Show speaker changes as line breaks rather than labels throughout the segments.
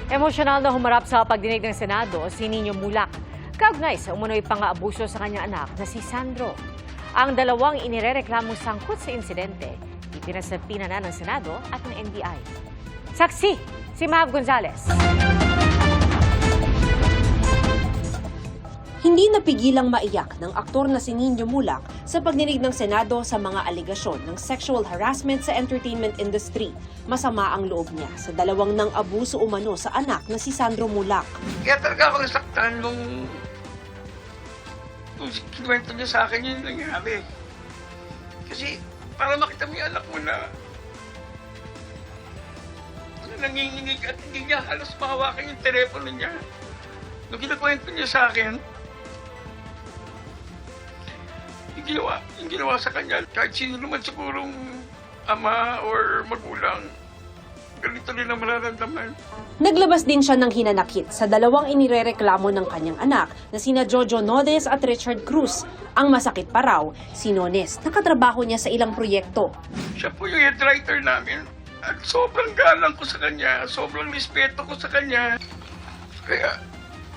Emosyonal na humarap sa pagdinig ng Senado si Nino Mulak. Kaugnay sa umunoy pang-aabuso sa kanyang anak na si Sandro. Ang dalawang inirereklamong sangkot sa insidente, ipinasapina na ng Senado at ng NBI. Saksi, si Mav Gonzalez.
Hindi napigilang maiyak ng aktor na si Nino Mulak sa pagdinig ng Senado sa mga aligasyon ng sexual harassment sa entertainment industry. Masama ang loob niya sa dalawang nang abuso umano sa anak na si Sandro Mulak.
Kaya talaga ako nasaktan nung kinuwento niya sa akin yung nangyari. Kasi para makita mo yung anak mo na nanginginig at hindi niya halos mahawakan yung telepono niya. Nung kinakwento niya sa akin, yung ginawa sa kanya, kahit sino naman sigurong ama or magulang, ganito rin ang mararamdaman.
Naglabas din siya ng hinanakit sa dalawang inirereklamo ng kanyang anak na sina Jojo Nones at Richard Cruz. Ang masakit pa raw, si Nones, nakatrabaho niya sa ilang proyekto.
Siya po yung head writer namin at sobrang galang ko sa kanya, sobrang respeto ko sa kanya. Kaya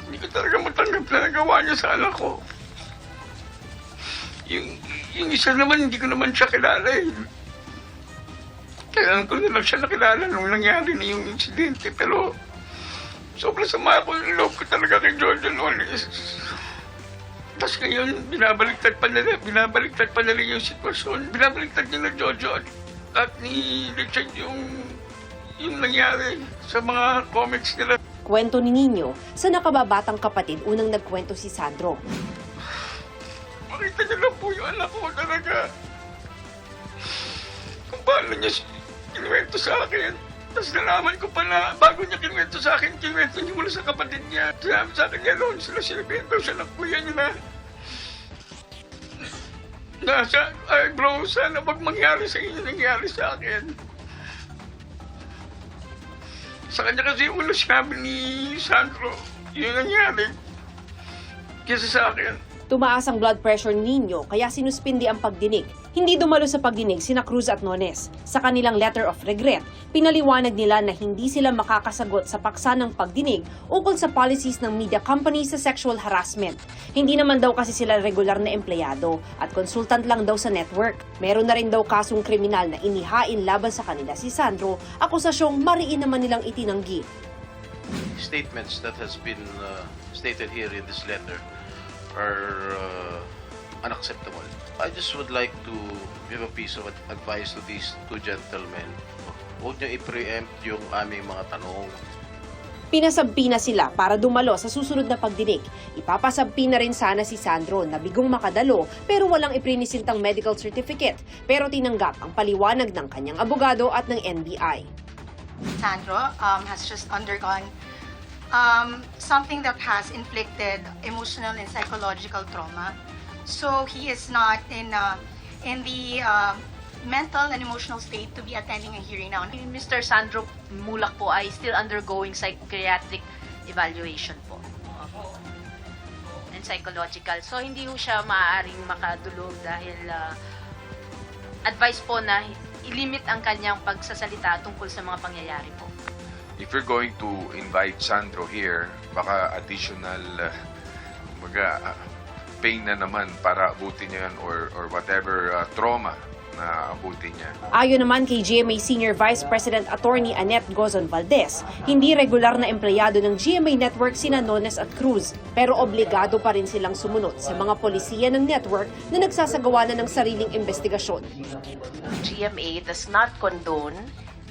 hindi ko talaga matanggap na nagawa niya sa anak ko. Yung isa naman, hindi ko naman siya kilala eh. Kailan ko na lang siya nakilala nung nangyari na yung insidente. Pero sobrang sama ko yung loob ko talaga kay Jojo Nones. Tapos ngayon, binabaliktad pa nila yung sitwasyon. Binabaliktad niya na Jojo at ni Richard yung nangyari sa mga comments nila.
Kwento ni Nino, sa nakababatang kapatid unang nagkwento si Sandro.
Makita niyo lang po yung anak ko talaga. Kung paano niya kinuwento sa akin. Tapos nalaman ko pa na bago niya kinuwento sa akin, kinuwento niya mula sa kapatid niya. Sabi sa akin niya noon, sinabihan daw siya ng kuya niya na ay bro, sana wag mangyari sa inyo nangyari sa akin. Sa kanya kasi una sinabi ni Sandro, yun nangyari. Kesa sa akin.
Tumaas ang blood pressure ni Nino kaya sinuspindi ang pagdinig. Hindi dumalo sa pagdinig sina Cruz at Nones. Sa kanilang letter of regret, pinaliwanag nila na hindi sila makakasagot sa paksa ng pagdinig ukol sa policies ng media companies sa sexual harassment. Hindi naman daw kasi sila regular na empleyado at consultant lang daw sa network. Meron na rin daw kasong kriminal na inihain laban sa kanila si Sandro, akusasyong mariin naman nilang itinanggi.
Statements that has been stated here in this letter are unacceptable. I just would like to give a piece of advice to these two gentlemen. Huwag niyo i-preempt yung aming mga tanong.
Pinasabpi na sila para dumalo sa susunod na pagdinig. Ipapasabpi na rin sana si Sandro na bigong makadalo pero walang iprinisintang medical certificate. Pero tinanggap ang paliwanag ng kanyang abogado at ng NBI.
Sandro has just undergone something that has inflicted emotional and psychological trauma. So he is not in the mental and emotional state to be attending a hearing now.
Mr. Sandro Mulak po ay still undergoing psychiatric evaluation po. And psychological. So hindi po siya maaaring makadulog dahil advice po na ilimit ang kanyang pagsasalita tungkol sa mga pangyayari po.
If you're going to invite Sandro here, baka additional pain na naman para abutin niya yan or whatever trauma na abutin niya.
Ayon naman kay GMA Senior Vice President Attorney Annette Gozon Valdez, hindi regular na empleyado ng GMA Network sina Nones at Cruz, pero obligado pa rin silang sumunod sa mga polisiya ng network na nagsasagawa na ng sariling investigasyon.
GMA does not condone.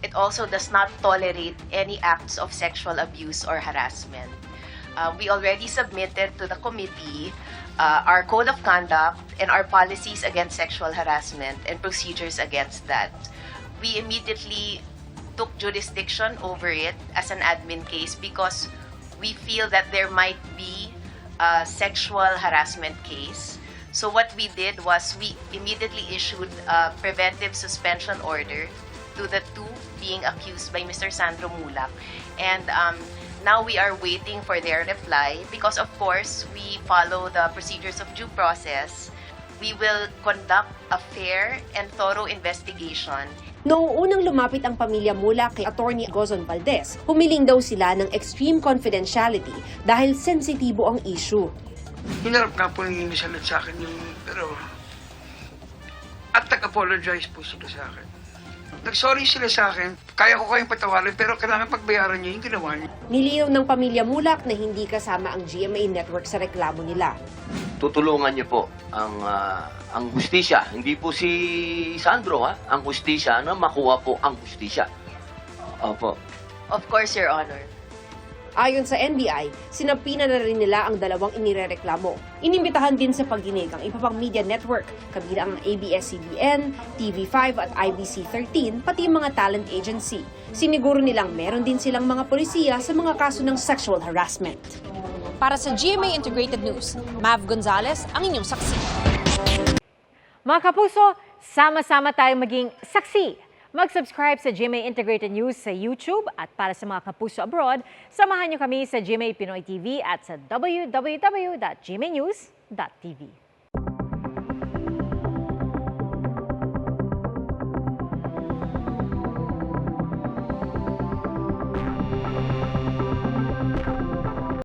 It also does not tolerate any acts of sexual abuse or harassment. We already submitted to the committee our code of conduct and our policies against sexual harassment and procedures against that. We immediately took jurisdiction over it as an admin case because we feel that there might be a sexual harassment case. So what we did was we immediately issued a preventive suspension order to the two being accused by Mr. Sandro Mulak. And now we are waiting for their reply because, of course, we follow the procedures of due process. We will conduct a fair and thorough investigation
Noong unang lumapit ang pamilya Mulak kay Attorney Gozon Valdez, humiling daw sila ng extreme confidentiality dahil sensitibo ang issue.
Hinarap nga po yung inisalat sa akin yung, pero, at nag-apologize po sila sa akin. Nag-sorry sila sa akin, kaya ko kayong patawarin, pero kailangan pagbayaran niyo yung ginawa niyo.
Nilinaw ng pamilya Mulak na hindi kasama ang GMA Network sa reklamo nila.
Tutulungan niyo po ang hustisya. Hindi po si Sandro, ang hustisya na makuha po ang hustisya. Opo.
Of course, Your Honor.
Ayon sa NBI, sinapina na rin nila ang dalawang inirereklamo. Inimbitahan din sa pagdinig ang iba pang media network, kabilang ang ABS-CBN, TV5 at IBC13, pati mga talent agency. Siniguro nilang meron din silang mga polisiya sa mga kaso ng sexual harassment. Para sa GMA Integrated News, Mav Gonzalez ang inyong saksi.
Mga kapuso, sama-sama tayong maging saksi. Mag-subscribe sa GMA Integrated News sa YouTube at para sa mga kapuso abroad, samahan niyo kami sa GMA Pinoy TV at sa www.gmanews.tv.